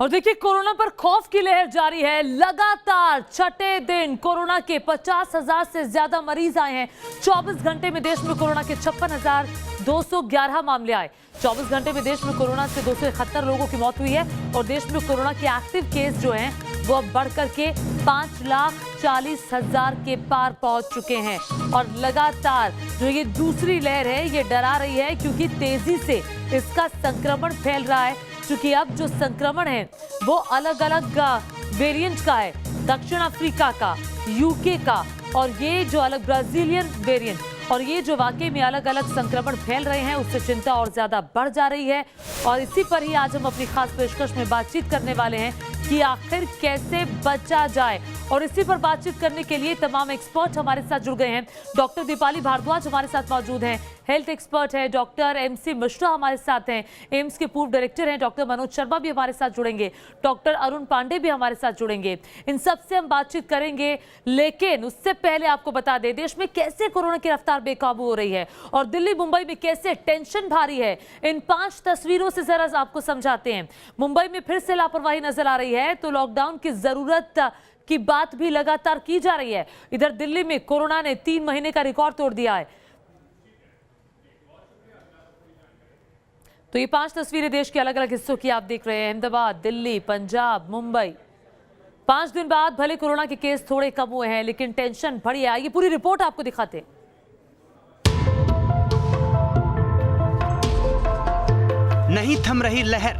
और देखिए, कोरोना पर खौफ की लहर जारी है। लगातार छठे दिन कोरोना के 50,000 से ज्यादा मरीज आए हैं। 24 घंटे में देश में कोरोना के 56,211 मामले आए। 24 घंटे में देश में कोरोना से 271 लोगों की मौत हुई है और देश में कोरोना के एक्टिव केस जो हैं वो अब बढ़कर के 5,40,000 के पार पहुंच चुके हैं। और लगातार जो ये दूसरी लहर है ये डरा रही है, क्योंकि तेजी से इसका संक्रमण फैल रहा है। क्योंकि अब जो संक्रमण है वो अलग अलग वेरिएंट का है, दक्षिण अफ्रीका का, यूके का और ये जो अलग ब्राजीलियन वेरिएंट, और ये जो वाकई में अलग अलग संक्रमण फैल रहे हैं उससे चिंता और ज्यादा बढ़ जा रही है। और इसी पर ही आज हम अपनी खास पेशकश में बातचीत करने वाले हैं कि आखिर कैसे बचा जाए। और इसी पर बातचीत करने के लिए तमाम एक्सपर्ट हमारे साथ जुड़ गए हैं। डॉक्टर दीपाली भारद्वाज हमारे साथ मौजूद हैं, हेल्थ एक्सपर्ट है। डॉक्टर MC मिश्रा हमारे साथ हैं, एम्स के पूर्व डायरेक्टर हैं। डॉक्टर मनोज शर्मा भी हमारे साथ जुड़ेंगे, डॉक्टर अरुण पांडे भी हमारे साथ जुड़ेंगे। इन सबसे हम बातचीत करेंगे, लेकिन उससे पहले आपको बता दें देश में कैसे कोरोना की रफ्तार बेकाबू हो रही है और दिल्ली मुंबई में कैसे टेंशन भारी है। इन 5 तस्वीरों से जरा आपको समझाते हैं। मुंबई में फिर से लापरवाही नजर आ रही है तो लॉकडाउन की जरूरत की बात भी लगातार की जा रही है। इधर दिल्ली में कोरोना ने 3 महीने का रिकॉर्ड तोड़ दिया है। तो ये 5 तस्वीरें देश के अलग अलग हिस्सों की आप देख रहे हैं। अहमदाबाद, दिल्ली, पंजाब, मुंबई। 5 दिन बाद भले कोरोना के केस थोड़े कम हुए हैं लेकिन टेंशन बढ़ी है। ये पूरी रिपोर्ट आपको दिखाते हैं। नहीं थम रही लहर,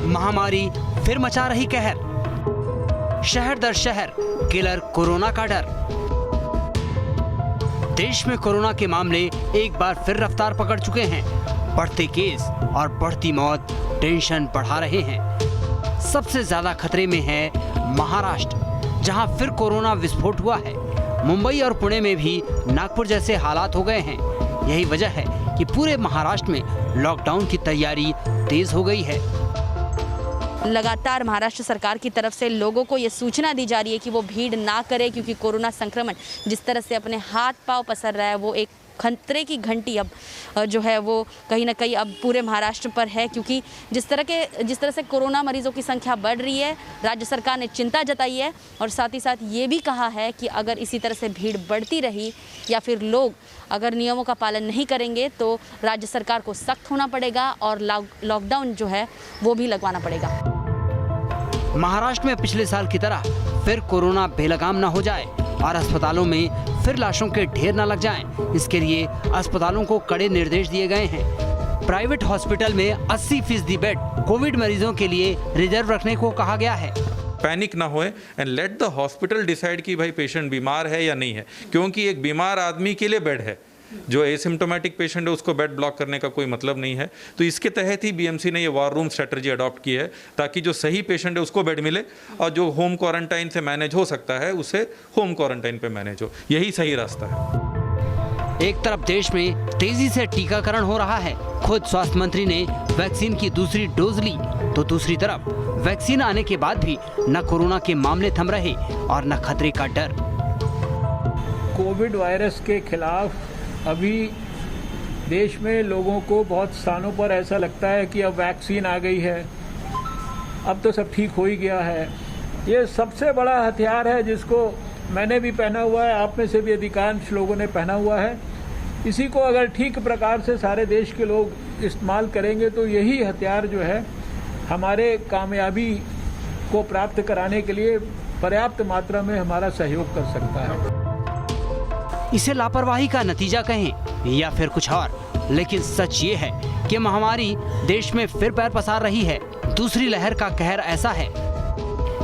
महामारी फिर मचा रही कहर। शहर दर शहर किलर कोरोना का डर। देश में कोरोना के मामले एक बार फिर रफ्तार पकड़ चुके हैं। बढ़ते केस और बढ़ती मौत टेंशन बढ़ा रहे हैं। सबसे ज्यादा खतरे में है महाराष्ट्र, जहां फिर कोरोना विस्फोट हुआ है। मुंबई और पुणे में भी नागपुर जैसे हालात हो गए हैं। यही वजह है कि पूरे महाराष्ट्र में लॉकडाउन की तैयारी तेज हो गई है। लगातार महाराष्ट्र सरकार की तरफ से लोगों को ये सूचना दी जा रही है कि वो भीड़ ना करे, क्योंकि कोरोना संक्रमण जिस तरह से अपने हाथ पांव पसर रहा है वो एक खतरे की घंटी अब जो है वो कहीं ना कहीं अब पूरे महाराष्ट्र पर है। क्योंकि जिस तरह से कोरोना मरीजों की संख्या बढ़ रही है, राज्य सरकार ने चिंता जताई है और साथ ही साथ ये भी कहा है कि अगर इसी तरह से भीड़ बढ़ती रही या फिर लोग अगर नियमों का पालन नहीं करेंगे तो राज्य सरकार को सख्त होना पड़ेगा और लॉकडाउन जो है वो भी लगवाना पड़ेगा। महाराष्ट्र में पिछले साल की तरह फिर कोरोना बेलगाम न हो जाए और अस्पतालों में फिर लाशों के ढेर न लग जाएं। इसके लिए अस्पतालों को कड़े निर्देश दिए गए हैं। प्राइवेट हॉस्पिटल में 80% बेड कोविड मरीजों के लिए रिजर्व रखने को कहा गया है। पैनिक ना होए and let the hospital decide कि भाई पेशेंट बीमार है या नहीं है, क्योंकि एक बीमार आदमी के लिए बेड है। जो एसिम्प्टोमेटिक पेशेंट है उसको बेड ब्लॉक करने का कोई मतलब नहीं है। तो इसके तहत ही BMC ने ये वॉर रूम स्ट्रेटजी अडॉप्ट की है, ताकि जो सही पेशेंट है उसको बेड मिले और जो होम क्वारंटाइन से मैनेज हो सकता है उसे होम क्वारंटाइन पे मैनेज हो। यही सही रास्ता है। एक तरफ देश में तेजी से टीकाकरण हो रहा है, खुद स्वास्थ्य मंत्री ने वैक्सीन की दूसरी डोज ली, तो दूसरी तरफ वैक्सीन आने के बाद भी न कोरोना के मामले थम रहे और न खतरे का डर। कोविड वायरस के खिलाफ अभी देश में लोगों को बहुत स्थानों पर ऐसा लगता है कि अब वैक्सीन आ गई है, अब तो सब ठीक हो ही गया है। ये सबसे बड़ा हथियार है जिसको मैंने भी पहना हुआ है, आप में से भी अधिकांश लोगों ने पहना हुआ है। इसी को अगर ठीक प्रकार से सारे देश के लोग इस्तेमाल करेंगे तो यही हथियार जो है हमारे कामयाबी को प्राप्त कराने के लिए पर्याप्त मात्रा में हमारा सहयोग कर सकता है। इसे लापरवाही का नतीजा कहें या फिर कुछ और, लेकिन सच ये है कि महामारी देश में फिर पैर पसार रही है। दूसरी लहर का कहर ऐसा है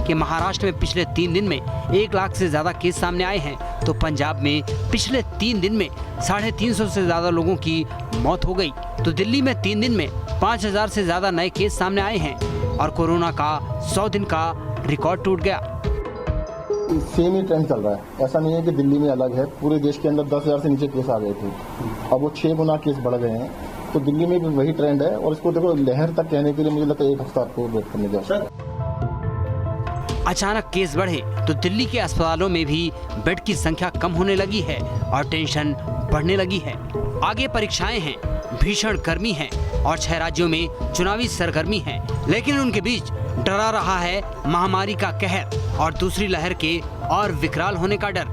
कि महाराष्ट्र में पिछले 3 दिन में 1 लाख से ज्यादा केस सामने आए हैं, तो पंजाब में पिछले 3 दिन में 350 से ज्यादा लोगों की मौत हो गई। तो दिल्ली में 3 दिन में 5000 से ज्यादा नए केस सामने आए हैं और कोरोना का 100 दिन का रिकॉर्ड टूट गया। सेम ही ट्रेंड चल रहा है। ऐसा नहीं है कि दिल्ली में अलग है, पूरे देश के अंदर 10,000 से नीचे केस आ गए थे, अब वो 6 गुना केस बढ़ गए हैं। तो दिल्ली में भी वही ट्रेंड है और इसको देखो लहर तक कहने के लिए मुझे लगता है 1 हफ्ता आपको वेट करने जाओ। अचानक केस बढ़े तो दिल्ली के अस्पतालों में भी बेड की संख्या कम होने लगी है और टेंशन बढ़ने लगी है। आगे परीक्षाएं हैं, भीषण गर्मी है, और 6 राज्यों में चुनावी सरगर्मी है, लेकिन उनके बीच डरा रहा है महामारी का कहर और दूसरी लहर के और विकराल होने का डर।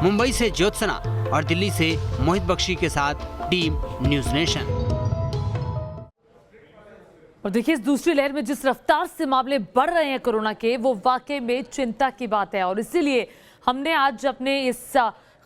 मुंबई से ज्योत्सना और दिल्ली से मोहित बख्शी के साथ टीम न्यूज़ नेशन। और देखिए, इस दूसरी लहर में जिस रफ्तार से मामले बढ़ रहे हैं कोरोना के, वो वाकई में चिंता की बात है। और इसीलिए हमने आज अपने इस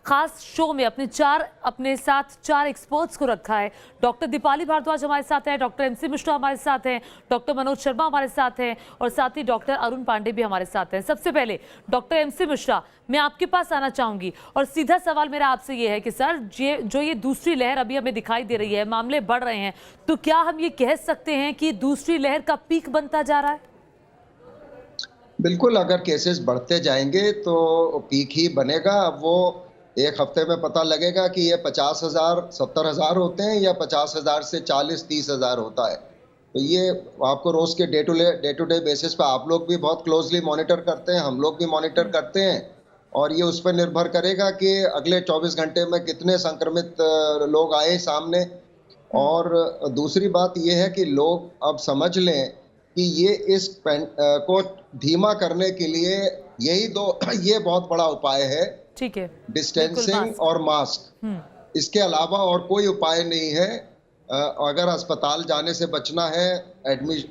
खास शो में अपने साथ चार एक्सपर्ट्स को रखा है। डॉक्टर दीपाली भारद्वाज हमारे साथ हैं, डॉक्टर MC मिश्रा हमारे साथ हैं, डॉक्टर मनोज शर्मा हमारे साथ हैं और साथ ही डॉक्टर अरुण पांडे भी हमारे साथ हैं। सबसे पहले डॉक्टर MC मिश्रा, मैं आपके पास आना चाहूंगी और सीधा सवाल मेरा आपसे ये है कि सर, ये दूसरी लहर अभी हमें दिखाई दे रही है, मामले बढ़ रहे हैं, तो क्या हम ये कह सकते हैं कि दूसरी लहर का पीक बनता जा रहा है? बिल्कुल, अगर केसेस बढ़ते जाएंगे तो पीक ही बनेगा। अब वो एक हफ्ते में पता लगेगा कि ये 50,000 70,000 होते हैं या 50,000 से 40-30,000 होता है। तो ये आपको रोज के डे टू डे बेसिस पे आप लोग भी बहुत क्लोजली मॉनिटर करते हैं, हम लोग भी मॉनिटर करते हैं, और ये उस पर निर्भर करेगा कि अगले 24 घंटे में कितने संक्रमित लोग आए सामने। और दूसरी बात ये है कि लोग अब समझ लें कि ये इस को धीमा करने के लिए ये बहुत बड़ा उपाय है। ठीक है, डिस्टेंसिंग और मास्क, इसके अलावा और कोई उपाय नहीं है। अगर अस्पताल जाने से बचना है,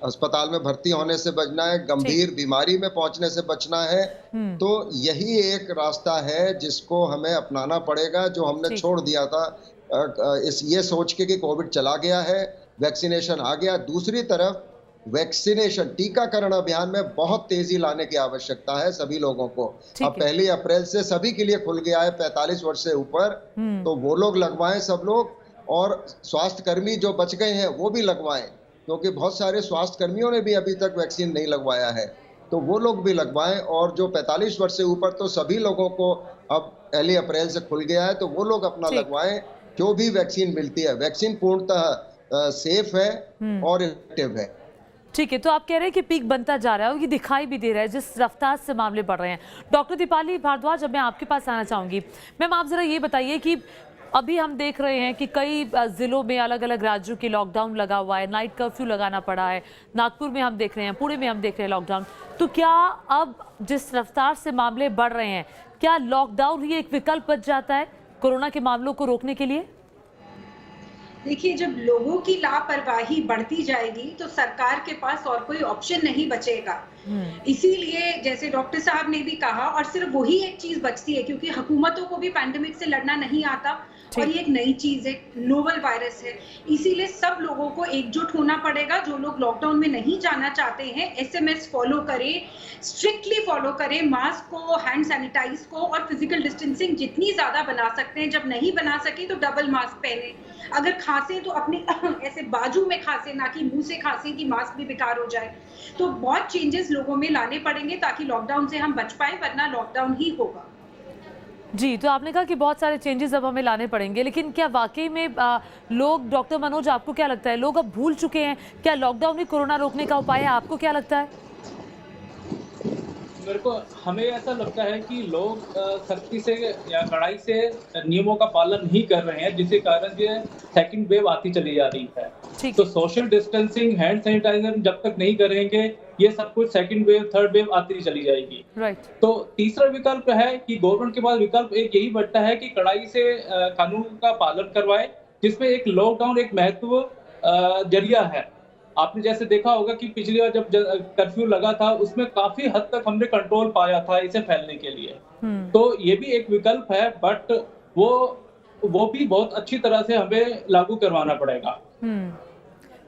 अस्पताल में भर्ती होने से बचना है, गंभीर बीमारी में पहुंचने से बचना है, तो यही एक रास्ता है जिसको हमें अपनाना पड़ेगा, जो हमने छोड़ दिया था ये सोच के कि कोविड चला गया है, वैक्सीनेशन आ गया। दूसरी तरफ वैक्सीनेशन, टीकाकरण अभियान में बहुत तेजी लाने की आवश्यकता है सभी लोगों को। अब 1 अप्रैल से सभी के लिए खुल गया है 45 वर्ष से ऊपर, तो वो लोग लगवाएं सब लोग, और स्वास्थ्य कर्मी जो बच गए हैं वो भी लगवाएं, क्योंकि बहुत सारे स्वास्थ्य कर्मियों ने भी अभी तक वैक्सीन नहीं लगवाया है, तो वो लोग भी लगवाएं। और जो 45 वर्ष से ऊपर, तो सभी लोगों को अब 1 अप्रैल से खुल गया है, तो वो लोग अपना लगवाएं। जो भी वैक्सीन मिलती है, वैक्सीन पूर्णतः सेफ है और इफेक्टिव है। ठीक है, तो आप कह रहे हैं कि पीक बनता जा रहा है और ये दिखाई भी दे रहा है जिस रफ्तार से मामले बढ़ रहे हैं। डॉक्टर दीपाली भारद्वाज, अब मैं आपके पास आना चाहूंगी। मैम, आप जरा ये बताइए कि अभी हम देख रहे हैं कि कई जिलों में अलग अलग राज्यों की लॉकडाउन लगा हुआ है, नाइट कर्फ्यू लगाना पड़ा है। नागपुर में हम देख रहे हैं, पुणे में हम देख रहे हैं लॉकडाउन। तो क्या अब जिस रफ्तार से मामले बढ़ रहे हैं, क्या लॉकडाउन ही एक विकल्प बच जाता है कोरोना के मामलों को रोकने के लिए? देखिए, जब लोगों की लापरवाही बढ़ती जाएगी तो सरकार के पास और कोई ऑप्शन नहीं बचेगा। इसीलिए जैसे डॉक्टर साहब ने भी कहा, और सिर्फ वही एक चीज बचती है, क्योंकि हुकूमतों को भी पैंडेमिक से लड़ना नहीं आता और ये एक नई चीज है, नोवल वायरस है। इसीलिए सब लोगों को एकजुट होना पड़ेगा। जो लोग लॉकडाउन में नहीं जाना चाहते हैं, SMS फॉलो करें, स्ट्रिक्टली फॉलो करें, मास्क को, हैंड सैनिटाइज को, और फिजिकल डिस्टेंसिंग जितनी ज्यादा बना सकते हैं। जब नहीं बना सके तो डबल मास्क पहने। अगर खांसे तो अपने ऐसे बाजू में खांसे, ना कि मुंह से खांसे कि मास्क भी बेकार हो जाए। तो बहुत चेंजेस लोगों में लाने पड़ेंगे ताकि लॉकडाउन से हम बच पाए, वरना लॉकडाउन ही होगा। जी, तो आपने कहा कि बहुत सारे चेंजेस अब हमें लाने पड़ेंगे, लेकिन क्या वाकई में लोग, डॉक्टर मनोज, आपको क्या लगता है, लोग अब भूल चुके हैं? क्या लॉकडाउन ही कोरोना रोकने का उपाय है? आपको क्या लगता है? हमें ऐसा लगता है कि लोग सख्ती से या कड़ाई से नियमों का पालन नहीं कर रहे हैं, जिसके कारण ये सेकंड वेव आती चली जा रही है। तो सोशल डिस्टेंसिंग, हैंड सैनिटाइजर जब तक नहीं करेंगे, ये सब कुछ सेकंड वेव, थर्ड वेव आती चली जाएगी। तो तीसरा विकल्प है कि गवर्नमेंट के पास विकल्प एक यही बढ़ता है कि कड़ाई से कानून का पालन करवाए, जिसमें एक लॉकडाउन एक महत्व जरिया है। आपने जैसे देखा होगा कि पिछली बार जब कर्फ्यू लगा था, उसमें काफी हद तक हमने कंट्रोल पाया था इसे फैलने के लिए। तो ये भी एक विकल्प है, बट वो भी बहुत अच्छी तरह से हमें लागू करवाना पड़ेगा।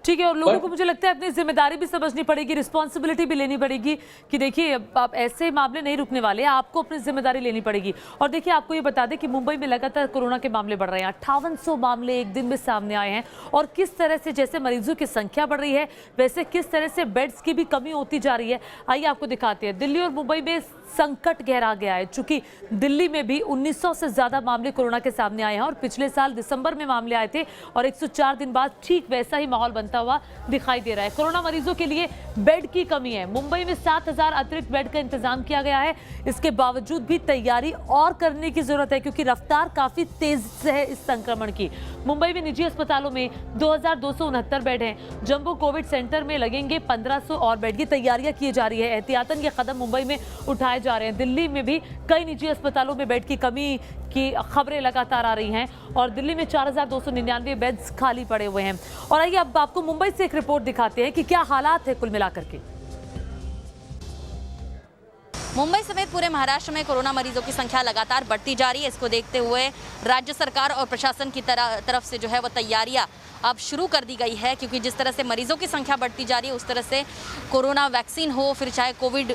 ठीक है, और लोगों को मुझे लगता है अपनी जिम्मेदारी भी समझनी पड़ेगी, रिस्पॉन्सिबिलिटी भी लेनी पड़ेगी कि देखिए आप ऐसे मामले नहीं रुकने वाले, आपको अपनी जिम्मेदारी लेनी पड़ेगी। और देखिए, आपको ये बता दें कि मुंबई में लगातार कोरोना के मामले बढ़ रहे हैं। 5800 मामले एक दिन में सामने आए हैं, और किस तरह से जैसे मरीजों की संख्या बढ़ रही है, वैसे किस तरह से बेड्स की भी कमी होती जा रही है। आइए आपको दिखाते हैं। दिल्ली और मुंबई में संकट गहरा गया है। चूंकि दिल्ली में भी 1900 से ज्यादा मामले कोरोना के सामने आए हैं और पिछले साल दिसंबर में मामले आए थे और 104 दिन बाद ठीक वैसा ही माहौल बनता हुआ दिखाई दे रहा है। कोरोना मरीजों के लिए बेड की कमी है। मुंबई में 7000 अतिरिक्त बेड का इंतजाम किया गया है। इसके बावजूद भी तैयारी और करने की जरूरत है क्योंकि रफ्तार काफी तेज है इस संक्रमण की। मुंबई में निजी अस्पतालों में 2269 बेड हैं। जंबो कोविड सेंटर में लगेंगे 1500 और बेड की तैयारियां की जा रही है। एहतियातन ये कदम मुंबई में उठाए जा रहे हैं। दिल्ली में भी कई निजी अस्पतालों में बेड की कमी की खबरें लगातार आ रही हैं और दिल्ली में 4299 बेड्स खाली पड़े हुए हैं। और आइए अब आपको मुंबई से एक रिपोर्ट दिखाते हैं कि क्या हालात है कुल मिलाकर के। मुंबई समेत पूरे महाराष्ट्र में कोरोना मरीजों की संख्या लगातार बढ़ती जा रही है। इसको देखते हुए राज्य सरकार और प्रशासन की तरफ से जो है वो तैयारियां अब शुरू कर दी गई है क्योंकि जिस तरह से मरीजों की संख्या बढ़ती जा रही है उस तरह से कोरोना वैक्सीन हो फिर चाहे कोविड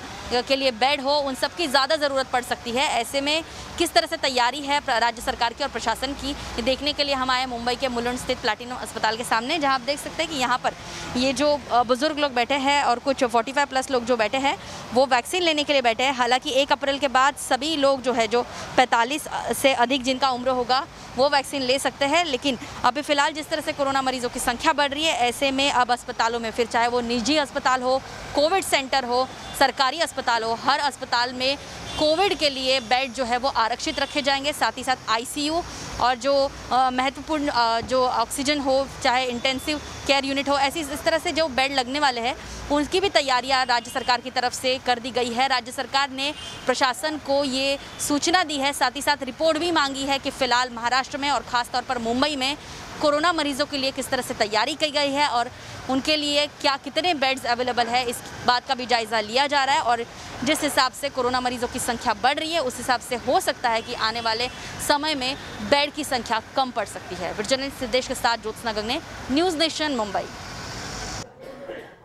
के लिए बेड हो उन सब की ज़्यादा ज़रूरत पड़ सकती है। ऐसे में किस तरह से तैयारी है राज्य सरकार की और प्रशासन की, ये देखने के लिए हम आए मुंबई के मुलुंड स्थित प्लैटिनम अस्पताल के सामने, जहाँ आप देख सकते हैं कि यहाँ पर ये जो बुजुर्ग लोग बैठे हैं और कुछ 45+ लोग जो बैठे हैं वो वैक्सीन लेने के लिए बैठे हैं। हालांकि 1 अप्रैल के बाद सभी लोग जो है जो 45 से अधिक जिनका उम्र होगा वो वैक्सीन ले सकते हैं, लेकिन अभी फिलहाल जिस तरह से कोरोना मरीजों की संख्या बढ़ रही है ऐसे में अब अस्पतालों में फिर चाहे वो निजी अस्पताल हो, कोविड सेंटर हो, सरकारी अस्पताल हो, हर अस्पताल में कोविड के लिए बेड जो है वो आरक्षित रखे जाएंगे। साथ ही साथ आईसीयू और जो महत्वपूर्ण जो ऑक्सीजन हो चाहे इंटेंसिव केयर यूनिट हो, ऐसी इस तरह से जो बेड लगने वाले हैं उनकी भी तैयारियां राज्य सरकार की तरफ से कर दी गई है। राज्य सरकार ने प्रशासन को ये सूचना दी है, साथ ही साथ रिपोर्ट भी मांगी है कि फिलहाल महाराष्ट्र में और ख़ासतौर पर मुंबई में कोरोना मरीजों के लिए किस तरह से तैयारी की गई है और उनके लिए कितने बेड्स अवेलेबल है, इस बात का भी जायज़ा लिया जा रहा है। और जिस हिसाब से कोरोना मरीजों की संख्या बढ़ रही है उस हिसाब से हो सकता है कि आने वाले समय में बेड की संख्या कम पड़ सकती है। जर्नलिस्ट सिद्धेश के साथ ज्योत्सना गंगने, न्यूज़ नेशन, मुंबई।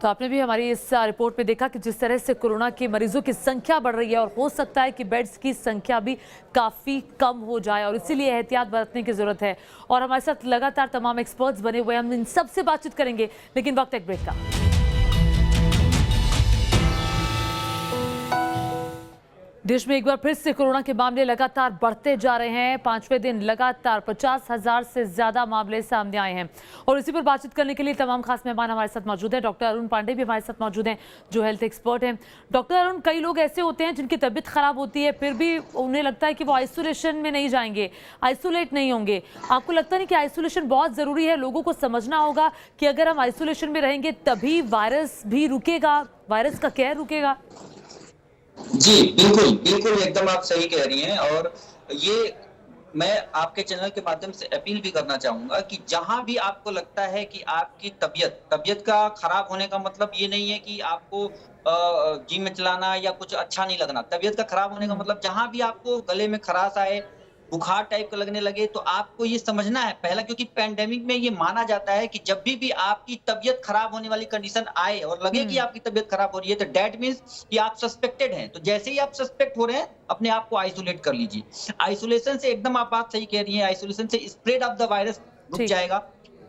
तो आपने भी हमारी इस रिपोर्ट में देखा कि जिस तरह से कोरोना के मरीजों की संख्या बढ़ रही है और हो सकता है कि बेड्स की संख्या भी काफ़ी कम हो जाए और इसीलिए एहतियात बरतने की ज़रूरत है। और हमारे साथ लगातार तमाम एक्सपर्ट्स बने हुए हैं, हम इन सब से बातचीत करेंगे, लेकिन वक्त एक ब्रेक का। देश में एक बार फिर से कोरोना के मामले लगातार बढ़ते जा रहे हैं। 5वें दिन लगातार 50,000 से ज्यादा मामले सामने आए हैं और इसी पर बातचीत करने के लिए तमाम खास मेहमान हमारे साथ मौजूद हैं। डॉक्टर अरुण पांडे भी हमारे साथ मौजूद हैं जो हेल्थ एक्सपर्ट हैं। डॉक्टर अरुण, कई लोग ऐसे होते हैं जिनकी तबीयत खराब होती है फिर भी उन्हें लगता है कि वो आइसोलेशन में नहीं जाएंगे, आइसोलेट नहीं होंगे। आपको लगता नहीं कि आइसोलेशन बहुत जरूरी है? लोगों को समझना होगा कि अगर हम आइसोलेशन में रहेंगे तभी वायरस भी रुकेगा, वायरस का कहर रुकेगा। जी बिल्कुल बिल्कुल, एकदम आप सही कह रही हैं। और ये मैं आपके चैनल के माध्यम से अपील भी करना चाहूंगा कि जहां भी आपको लगता है कि आपकी तबीयत का खराब होने का मतलब ये नहीं है कि आपको जिम में चलाना या कुछ अच्छा नहीं लगना। तबीयत का खराब होने का मतलब जहां भी आपको गले में खराश आए, बुखार टाइप का लगने लगे, तो आपको ये समझना है पहला, क्योंकि पैंडेमिक में ये माना जाता है कि जब भी आपकी तबीयत खराब होने वाली कंडीशन आए और लगे कि आपकी तबीयत खराब हो रही है तो दैट मींस कि आप सस्पेक्टेड हैं। तो जैसे ही आप सस्पेक्ट हो रहे हैं अपने आप को आइसोलेट कर लीजिए। आइसोलेशन से एकदम आप बात सही कह रही हैं, आइसोलेशन से स्प्रेड ऑफ द वायरस रुक जाएगा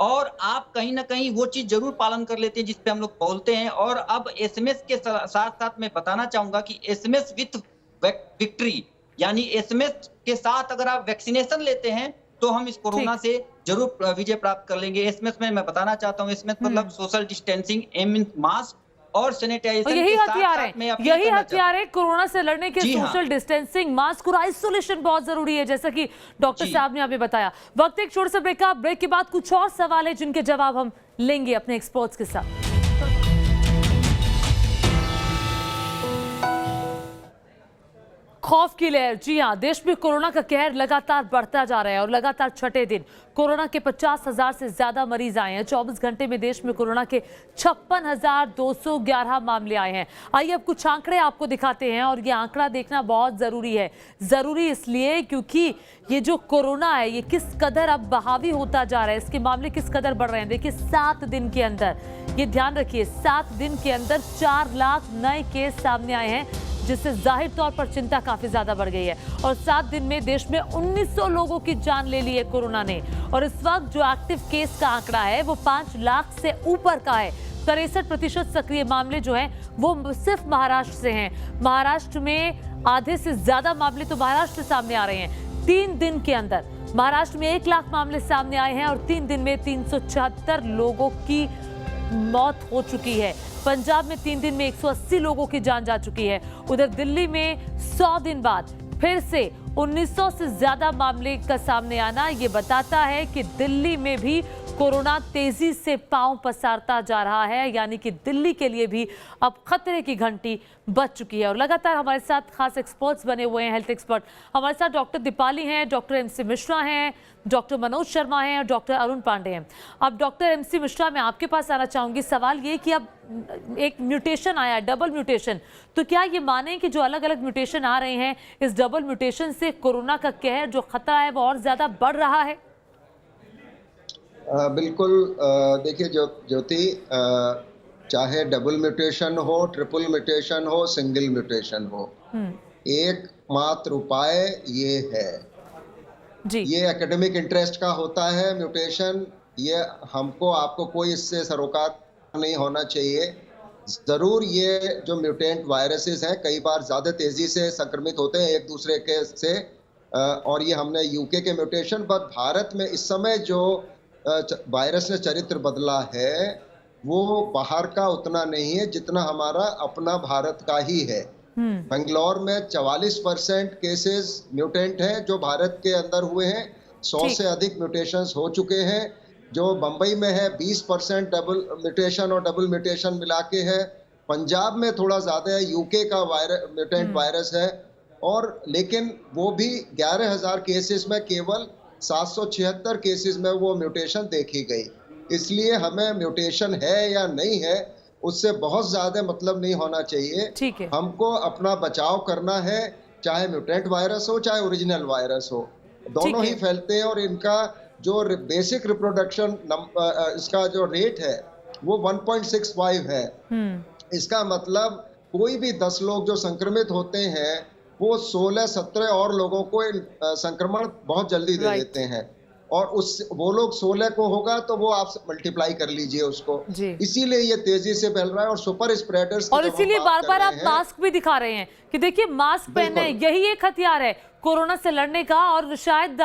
और आप कहीं ना कहीं वो चीज जरूर पालन कर लेते हैं जिस पे हम लोग बोलते हैं। और अब एसएमएस के साथ साथ मैं बताना चाहूंगा कि एसएमएस विथ विक्ट्री, यानी एसएमएस के साथ अगर आप वैक्सीनेशन लेते हैं तो हम इस कोरोना से जरूर विजय प्राप्त कर लेंगे। एसएमएस में मैं बताना चाहता हूँ, एसएमएस मतलब सोशल डिस्टेंसिंग, मास्क और सैनिटाइजेशन। यही हथियार है कोरोना से लड़ने के, सोशल डिस्टेंसिंग, मास्क और आइसोलेशन बहुत जरूरी है, जैसा कि डॉक्टर साहब ने अभी बताया। वक्त एक छोटे से ब्रेक का, ब्रेक के बाद कुछ और सवाल है जिनके जवाब हम लेंगे अपने एक्सपर्ट्स के साथ। खौफ की लहर, जी हां, देश में कोरोना का कहर लगातार बढ़ता जा रहा है और लगातार छठे दिन कोरोना के 50,000 से ज्यादा मरीज आए हैं। 24 घंटे में देश में कोरोना के 56,211 मामले आए हैं। आइए अब कुछ आंकड़े आपको दिखाते हैं और ये आंकड़ा देखना बहुत जरूरी है। जरूरी इसलिए क्योंकि ये जो कोरोना है ये किस कदर अब बहावी होता जा रहा है, इसके मामले किस कदर बढ़ रहे हैं। देखिए 7 दिन के अंदर, ये ध्यान रखिए, 7 दिन के अंदर 4 लाख नए केस सामने आए हैं, जिससे जाहिर तौर पर चिंता काफी ज्यादा बढ़ गई है। और 7 दिन में देश में 1900 लोगों की जान ले ली है कोरोना ने। और इस वक्त जो एक्टिव केस का आंकड़ा है वो 5 लाख से ऊपर का है। 63% सक्रिय मामले जो हैं वो सिर्फ महाराष्ट्र से हैं। महाराष्ट्र में आधे से ज्यादा मामले तो महाराष्ट्र से सामने आ रहे हैं। 3 दिन के अंदर महाराष्ट्र में 1 लाख मामले सामने आए हैं और 3 दिन में 376 लोगों की मौत हो चुकी है। पंजाब में 3 दिन में 180 लोगों की जान जा चुकी है। उधर दिल्ली में 100 दिन बाद फिर से 1900 से ज्यादा मामले का सामने आना ये बताता है कि दिल्ली में भी कोरोना तेजी से पांव पसारता जा रहा है, यानी कि दिल्ली के लिए भी अब खतरे की घंटी बज चुकी है। और लगातार हमारे साथ खास एक्सपर्ट्स बने हुए हैं, हेल्थ एक्सपर्ट। हमारे साथ डॉक्टर दीपाली हैं, डॉक्टर एमसी मिश्रा हैं, डॉक्टर मनोज शर्मा हैं और डॉक्टर अरुण पांडे हैं। अब डॉक्टर एमसी मिश्रा, मैं आपके पास आना चाहूंगी। सवाल ये कि अब एक म्यूटेशन आया है, डबल म्यूटेशन, तो क्या ये माने कि जो अलग अलग म्यूटेशन आ रहे हैं, इस डबल म्यूटेशन से कोरोना का कहर जो खतरा है वो और ज्यादा बढ़ रहा है? बिल्कुल। देखिए ज्योति, चाहे डबल म्यूटेशन हो, ट्रिपल म्यूटेशन हो, सिंगल म्यूटेशन हो, एकमात्र उपाय ये है जी। ये एकेडमिक इंटरेस्ट का होता है म्यूटेशन, ये हमको आपको कोई इससे सरोकार नहीं होना चाहिए। जरूर ये जो म्यूटेंट वायरसेस हैं कई बार ज्यादा तेजी से संक्रमित होते हैं एक दूसरे के से, और ये हमने यूके के म्यूटेशन, पर भारत में इस समय जो वायरस ने चरित्र बदला है वो बाहर का उतना नहीं है जितना हमारा अपना भारत का ही है। बेंगलोर में 44% केसेस म्यूटेंट हैं जो भारत के अंदर हुए हैं। 100 से अधिक म्यूटेशंस हो चुके हैं। जो बंबई में है 20% डबल म्यूटेशन और डबल म्यूटेशन मिला के है। पंजाब में थोड़ा ज्यादा है, यूके का म्यूटेंट वायरस है, और लेकिन वो भी 11,000 केसेस में केवल 776 केसेस में वो म्यूटेशन देखी गई। इसलिए हमें म्यूटेशन है या नहीं है उससे बहुत ज्यादा मतलब नहीं होना चाहिए। हमको अपना बचाव करना है, चाहे म्यूटेंट वायरस हो चाहे ओरिजिनल वायरस हो, दोनों ही फैलते हैं। और इनका जो बेसिक रिप्रोडक्शन इसका जो रेट है वो 1.65 है। इसका मतलब कोई भी 10 लोग जो संक्रमित होते हैं वो 16-17 और लोगों को संक्रमण बहुत जल्दी दे देते हैं, और वो लोग 16 को होगा तो वो आप मल्टीप्लाई कर लीजिए उसको। इसीलिए ये तेजी से फैल रहा है और सुपर स्प्रेडर्स, और इसीलिए बार बार आप मास्क भी दिखा रहे हैं कि देखिए मास्क पहने, यही एक हथियार है कोरोना से लड़ने का। और शायद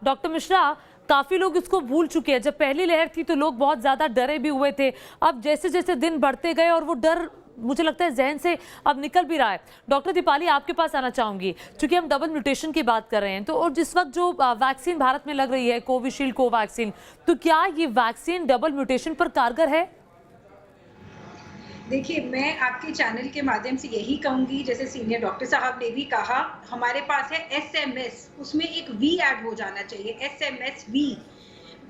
डॉक्टर मिश्रा, काफी लोग इसको भूल चुके हैं। जब पहली लहर थी तो लोग बहुत ज्यादा डरे भी हुए थे। अब जैसे जैसे दिन बढ़ते गए और वो डर मुझे लगता है जहन से अब निकल भी रहा है। डॉक्टर दीपाली, आपके पास आना चाहूंगी, क्योंकि हम डबल म्यूटेशन की बात कर रहे हैं। तो और जिस वक्त जो वैक्सीन भारत में लग रही है, कोविशील्ड कोवैक्सीन, तो क्या ये वैक्सीन डबल म्यूटेशन पर कारगर है? देखिए, मैं आपके चैनल के माध्यम से यही कहूंगी, जैसे सीनियर डॉक्टर साहब ने भी कहा, हमारे पास है SMS, उसमें एक V ऐड हो जाना चाहिए, SMS V,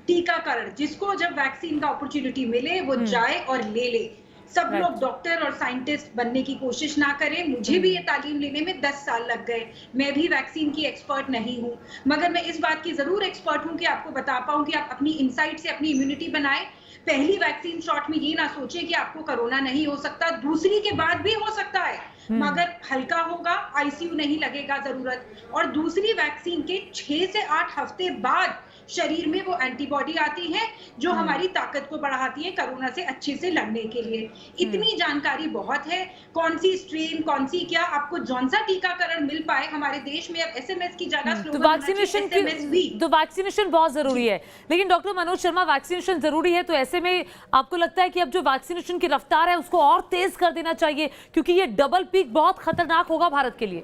टीकाकरण। जिसको जब वैक्सीन का अपॉर्चुनिटी मिले वो जाए और ले ले। सब लोग डॉक्टर और साइंटिस्ट बनने की कोशिश ना करें। मुझे भी ये तालीम लेने में 10 साल लग गए। मैं भी वैक्सीन की एक्सपर्ट नहीं हूँ, मगर मैं इस बात की जरूर एक्सपर्ट हूँ कि आपको बता पाऊँ कि आप अपनी इनसाइट से अपनी इम्यूनिटी बनाएं। पहली वैक्सीन शॉट में ये ना सोचें कि आपको कोरोना नहीं हो सकता, दूसरी के बाद भी हो सकता है, मगर हल्का होगा, ICU नहीं लगेगा जरूरत। और दूसरी वैक्सीन के 6 से 8 हफ्ते बाद शरीर में वो एंटीबॉडी आती है जो हमारी ताकत को बढ़ाती है कोरोना से अच्छे से लड़ने के लिए। इतनी जानकारी बहुत है, कौन सी स्ट्रेन, कौन सी क्या, आपको जौन सा टीकाकरण मिल पाए। हमारे देश में अब SMS की जगह तो वैक्सीनेशन बहुत जरूरी है। लेकिन डॉक्टर मनोज शर्मा, वैक्सीनेशन जरूरी है तो ऐसे में आपको लगता है कि अब जो वैक्सीनेशन की रफ्तार है उसको और तेज कर देना चाहिए, क्योंकि ये डबल पीक बहुत खतरनाक होगा भारत के लिए?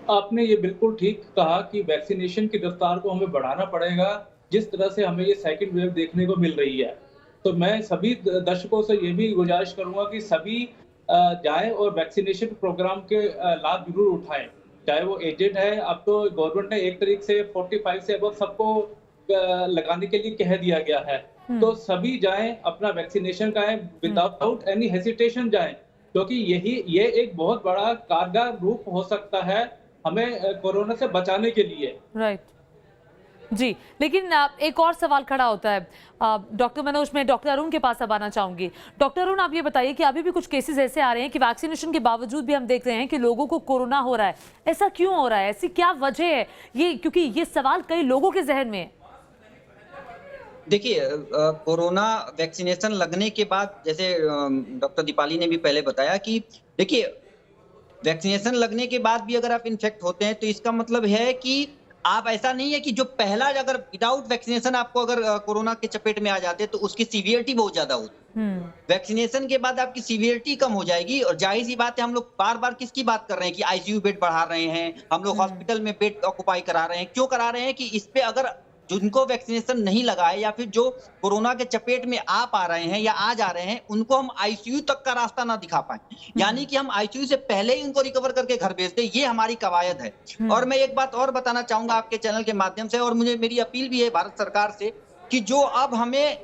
आपने ये बिल्कुल ठीक कहा कि वैक्सीनेशन की रफ्तार को हमें बढ़ाना पड़ेगा, जिस तरह से हमें ये सेकंड वेव देखने को मिल रही है। तो मैं सभी दर्शकों से ये भी गुजारिश करूंगा कि सभी जाएं और वैक्सीनेशन प्रोग्राम के लाभ जरूर उठाएं, चाहे वो एजेड है। अब तो गवर्नमेंट ने एक तरीके से 45 से अब सबको लगाने के लिए कह दिया गया है। तो सभी जाएं, अपना वैक्सीनेशन कराएं, विदाउट एनी हेसिटेशन जाएं, क्योंकि ये एक बहुत बड़ा कारगर रूप हो सकता है हमें कोरोना से बचाने के लिए। राइट जी। लेकिन एक और सवाल खड़ा होता है डॉक्टर मनोज, में डॉक्टर अरुण के पास अब आना चाहूंगी। डॉक्टर अरुण, आप ये बताइए कि अभी भी कुछ केसेस ऐसे आ रहे हैं कि वैक्सीनेशन के बावजूद भी हम देख रहे हैं कि लोगों को कोरोना हो रहा है। ऐसा क्यों हो रहा है? ऐसी क्या वजह है ये? क्योंकि ये सवाल कई लोगों के जहन में है। देखिए, कोरोना वैक्सीनेशन लगने के बाद, जैसे डॉक्टर दीपाली ने भी पहले बताया कि देखिए वैक्सीनेशन लगने के बाद भी अगर आप इन्फेक्ट होते हैं तो इसका मतलब है कि आप, ऐसा नहीं है कि जो पहला अगर विदाउट वैक्सीनेशन आपको अगर कोरोना के चपेट में आ जाते तो उसकी सीवियरिटी बहुत ज्यादा होती। वैक्सीनेशन के बाद आपकी सीवियरिटी कम हो जाएगी। और जाहिर सी बात है, हम लोग बार बार किसकी बात कर रहे हैं कि आईसीयू बेड बढ़ा रहे हैं, हम लोग हॉस्पिटल में बेड ऑक्युपाई करा रहे हैं। क्यों करा रहे हैं कि इस पे अगर जिनको वैक्सीनेशन नहीं लगा है या फिर जो कोरोना के चपेट में आ पा रहे हैं या आ जा रहे हैं, उनको हम आईसीयू तक का रास्ता ना दिखा पाए, यानी कि हम आईसीयू से पहले ही उनको रिकवर करके घर भेज दें, ये हमारी कवायद है। और मैं एक बात और बताना चाहूंगा आपके चैनल के माध्यम से, और मुझे मेरी अपील भी है भारत सरकार से कि जो अब हमें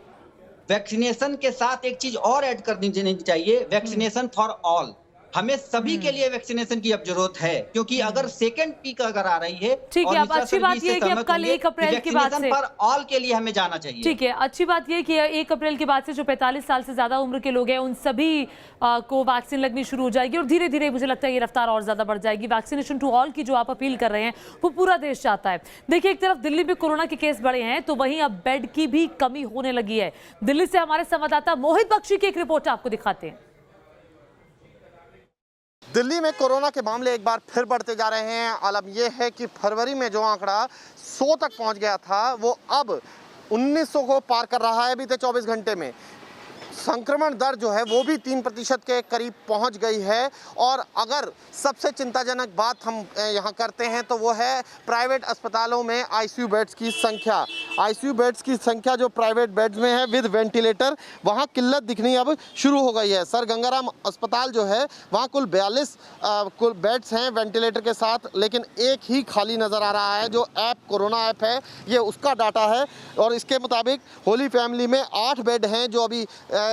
वैक्सीनेशन के साथ एक चीज और ऐड कर देनी चाहिए, वैक्सीनेशन फॉर ऑल। हमें सभी के लिए वैक्सीनेशन की अब जरूरत है, क्योंकि अगर सेकंड पीक अगर आ रही है, ठीक है। अब अच्छी बात यह है कि अब कल 1 अप्रैल की बात से फॉर ऑल के लिए हमें जाना चाहिए। ठीक है, अच्छी बात यह कि 1 अप्रैल के बाद से जो 45 साल से ज्यादा उम्र के लोग हैं उन सभी को वैक्सीन लगनी शुरू हो जाएगी और धीरे धीरे मुझे लगता है ये रफ्तार और ज्यादा बढ़ जाएगी। वैक्सीनेशन टू ऑल की जो आप अपील कर रहे हैं वो पूरा देश चाहता है। देखिए, एक तरफ दिल्ली में कोरोना के केस बढ़े हैं तो वहीं अब बेड की भी कमी होने लगी है। दिल्ली से हमारे संवाददाता मोहित बख्शी की एक रिपोर्ट आपको दिखाते हैं। दिल्ली में कोरोना के मामले एक बार फिर बढ़ते जा रहे हैं। आलम यह है कि फरवरी में जो आंकड़ा 100 तक पहुंच गया था वो अब 1900 को पार कर रहा है बीते 24 घंटे में। संक्रमण दर जो है वो भी 3% के करीब पहुंच गई है। और अगर सबसे चिंताजनक बात हम यहाँ करते हैं तो वो है प्राइवेट अस्पतालों में आईसीयू बेड्स की संख्या। आईसीयू बेड्स की संख्या जो प्राइवेट बेड्स में है विद वेंटिलेटर, वहाँ किल्लत दिखनी अब शुरू हो गई है। सर गंगाराम अस्पताल जो है वहाँ कुल 42 कुल बेड्स हैं वेंटिलेटर के साथ, लेकिन एक ही खाली नज़र आ रहा है। जो ऐप कोरोना ऐप है ये उसका डाटा है और इसके मुताबिक होली फैमिली में 8 बेड हैं जो अभी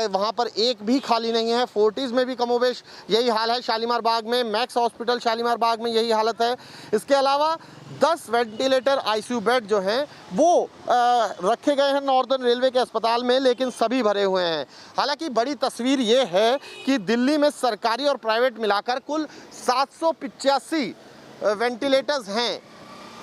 वहाँ पर एक भी खाली नहीं है। फोर्टिस में भी कमोबेश यही हाल है, शालीमार बाग में, मैक्स हॉस्पिटल शालीमार बाग में यही हालत है। इसके अलावा 10 वेंटिलेटर आईसीयू बेड जो हैं वो रखे गए हैं नॉर्दर्न रेलवे के अस्पताल में, लेकिन सभी भरे हुए हैं। हालांकि बड़ी तस्वीर ये है कि दिल्ली में सरकारी और प्राइवेट मिलाकर कुल 785 वेंटिलेटर्स हैं।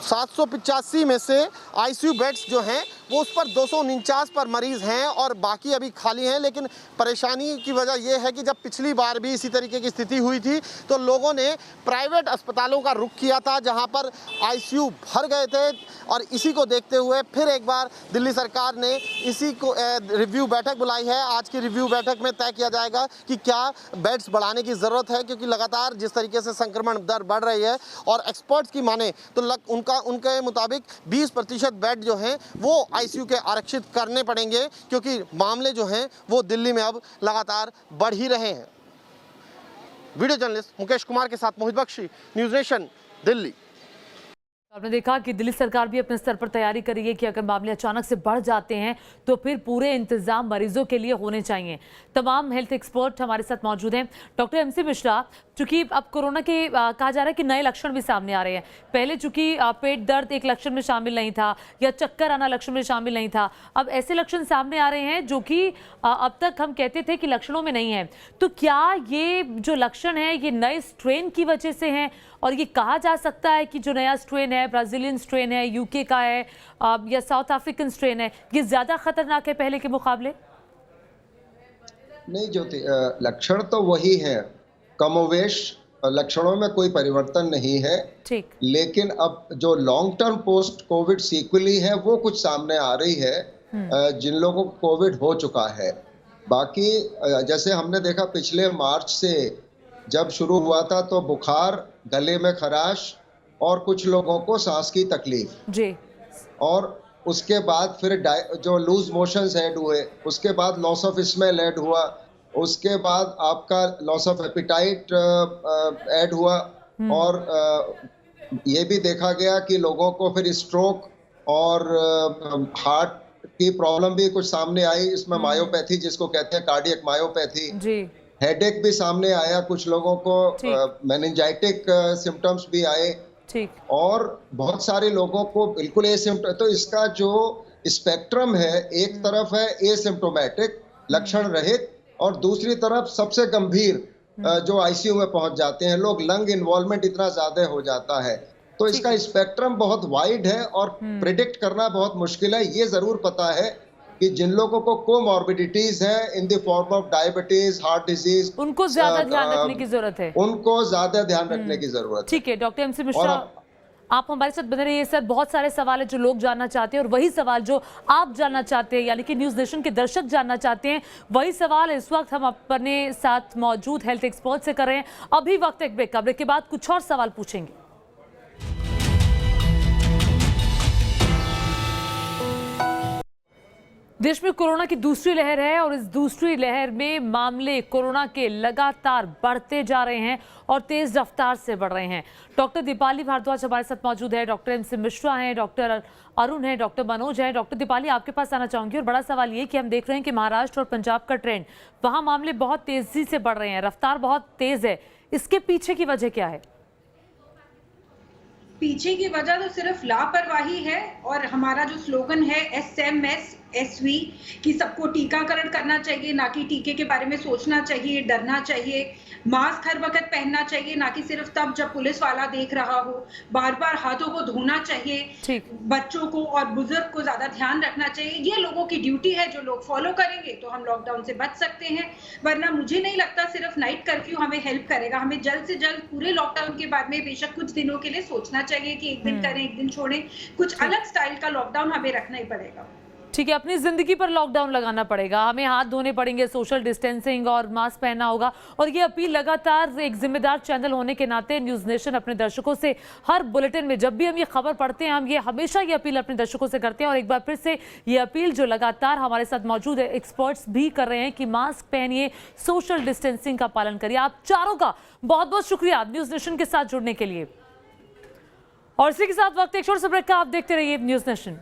785 में से आईसीयू बेड्स जो हैं वो उस पर 249 पर मरीज़ हैं और बाकी अभी खाली हैं। लेकिन परेशानी की वजह यह है कि जब पिछली बार भी इसी तरीके की स्थिति हुई थी तो लोगों ने प्राइवेट अस्पतालों का रुख किया था जहां पर आईसीयू भर गए थे। और इसी को देखते हुए फिर एक बार दिल्ली सरकार ने इसी को रिव्यू बैठक बुलाई है। आज की रिव्यू बैठक में तय किया जाएगा कि क्या बेड्स बढ़ाने की ज़रूरत है, क्योंकि लगातार जिस तरीके से संक्रमण दर बढ़ रही है और एक्सपर्ट्स की माने तो उनके मुताबिक 20% बेड जो हैं वो आईसीयू के आरक्षित करने पड़ेंगे, क्योंकि मामले जो हैं वो दिल्ली में अब लगातार बढ़ ही रहे हैं। वीडियो जर्नलिस्ट मुकेश कुमार के साथ मोहित बख्शी, न्यूज़ नेशन, दिल्ली। आपने देखा कि दिल्ली सरकार भी अपने स्तर पर तैयारी कर रही है कि अगर मामले अचानक से बढ़ जाते हैं तो फिर पूरे इंतजाम मरीजों के लिए होने चाहिए। तमाम हेल्थ एक्सपर्ट हमारे साथ मौजूद हैं। डॉक्टर एमसी मिश्रा, चूंकि अब कोरोना के कहा जा रहा है कि नए लक्षण भी सामने आ रहे हैं। पहले चूंकि पेट दर्द एक लक्षण में शामिल नहीं था या चक्कर आना लक्षण में शामिल नहीं था, अब ऐसे लक्षण सामने आ रहे हैं जो कि अब तक हम कहते थे कि लक्षणों में नहीं है। तो क्या ये जो लक्षण है ये नए स्ट्रेन की वजह से हैं और ये कहा जा सकता है कि जो नया स्ट्रेन है, ब्राजीलियन स्ट्रेन है, यूके का है या साउथ अफ्रीकन स्ट्रेन है, ये ज्यादा खतरनाक है पहले के मुकाबले? नहीं ज्योति, लक्षण तो वही है, कमोवेश लक्षणों में कोई परिवर्तन नहीं है। ठीक। लेकिन अब जो लॉन्ग टर्म पोस्ट कोविड सीक्वली है वो कुछ सामने आ रही है जिन लोगों को कोविड हो चुका है। बाकी जैसे हमने देखा पिछले मार्च से जब शुरू हुआ था तो बुखार, गले में खराश और कुछ लोगों को सांस की तकलीफ जी, और उसके बाद फिर जो लूज मोशंस ऐड हुए, उसके बाद लॉस ऑफ स्मेल ऐड हुआ, उसके बाद आपका लॉस ऑफ एपिटाइट ऐड हुआ और ये भी देखा गया कि लोगों को फिर स्ट्रोक और हार्ट की प्रॉब्लम भी कुछ सामने आई। इसमें मायोपैथी जिसको कहते हैं कार्डियक मायोपैथी जी, हेडेक भी सामने आया, कुछ लोगों को मेनिंजाइटिक सिम्टम्स भी आए ठीक, और बहुत सारे लोगों को बिल्कुल एसिम्प्टोमेटिक। तो इसका जो स्पेक्ट्रम है, एक तरफ है एसिम्प्टोमेटिक लक्षण रहित और दूसरी तरफ सबसे गंभीर जो आईसीयू में पहुंच जाते हैं लोग, लंग इन्वॉल्वमेंट इतना ज्यादा हो जाता है। तो इसका स्पेक्ट्रम बहुत वाइड है और प्रिडिक्ट करना बहुत मुश्किल है। ये जरूर पता है कि जिन लोगों को कोमॉर्बिडिटीज हैं in the form of diabetes, heart disease, उनको ज्यादा ध्यान रखने की जरूरत है, उनको ज्यादा ध्यान रखने की जरूरत है। ठीक है डॉक्टर एमसी मिश्रा, आप हमारे साथ बने रहिए सर। बहुत सारे सवाल है जो लोग जानना चाहते हैं और वही सवाल जो आप जानना चाहते हैं, यानी कि न्यूज़ नेशन के दर्शक जानना चाहते हैं, वही सवाल इस वक्त हम अपने साथ मौजूद हेल्थ एक्सपर्ट से कर रहे हैं। अभी वक्त एक ब्रेक के बाद कुछ और सवाल पूछेंगे। देश में कोरोना की दूसरी लहर है और इस दूसरी लहर में मामले कोरोना के लगातार बढ़ते जा रहे हैं और तेज रफ्तार से बढ़ रहे हैं। डॉक्टर दीपाली भारद्वाज हमारे साथ मौजूद है, डॉक्टर एमसी मिश्रा हैं, डॉक्टर अरुण हैं, डॉक्टर मनोज हैं। डॉक्टर दीपाली, आपके पास आना चाहूंगी। और बड़ा सवाल ये कि हम देख रहे हैं कि महाराष्ट्र और पंजाब का ट्रेंड, वहां मामले बहुत तेजी से बढ़ रहे हैं, रफ्तार बहुत तेज है। इसके पीछे की वजह क्या है? पीछे की वजह तो सिर्फ लापरवाही है और हमारा जो स्लोगन है SMSSV कि सबको टीकाकरण करना चाहिए, ना कि टीके के बारे में सोचना चाहिए, डरना चाहिए, मास्क हर वक्त पहनना चाहिए, ना कि सिर्फ तब जब पुलिस वाला देख रहा हो, बार बार हाथों को धोना चाहिए, बच्चों को और बुजुर्ग को ज्यादा ध्यान रखना चाहिए। ये लोगों की ड्यूटी है, जो लोग फॉलो करेंगे तो हम लॉकडाउन से बच सकते हैं। वरना मुझे नहीं लगता सिर्फ नाइट कर्फ्यू हमें हेल्प करेगा। हमें जल्द से जल्द पूरे लॉकडाउन के बाद में बेशक कुछ दिनों के लिए सोचना चाहिए कि एक दिन करें, एक दिन छोड़ें, कुछ अलग स्टाइल का लॉकडाउन हमें रखना ही पड़ेगा। ठीक है, अपनी जिंदगी पर लॉकडाउन लगाना पड़ेगा, हमें हाथ धोने पड़ेंगे, सोशल डिस्टेंसिंग और मास्क पहनना होगा। और ये अपील लगातार एक जिम्मेदार चैनल होने के नाते न्यूज़ नेशन अपने दर्शकों से हर बुलेटिन में जब भी हम ये खबर पढ़ते हैं, हम ये हमेशा ये अपील अपने दर्शकों से करते हैं। और एक बार फिर से ये अपील जो लगातार हमारे साथ मौजूद है एक्सपर्ट्स भी कर रहे हैं कि मास्क पहनिए, सोशल डिस्टेंसिंग का पालन करिए। आप चारों का बहुत बहुत शुक्रिया न्यूज़ नेशन के साथ जुड़ने के लिए। और इसी के साथ वक्त एक छोटे से ब्रेक का, आप देखते रहिए न्यूज़ नेशन।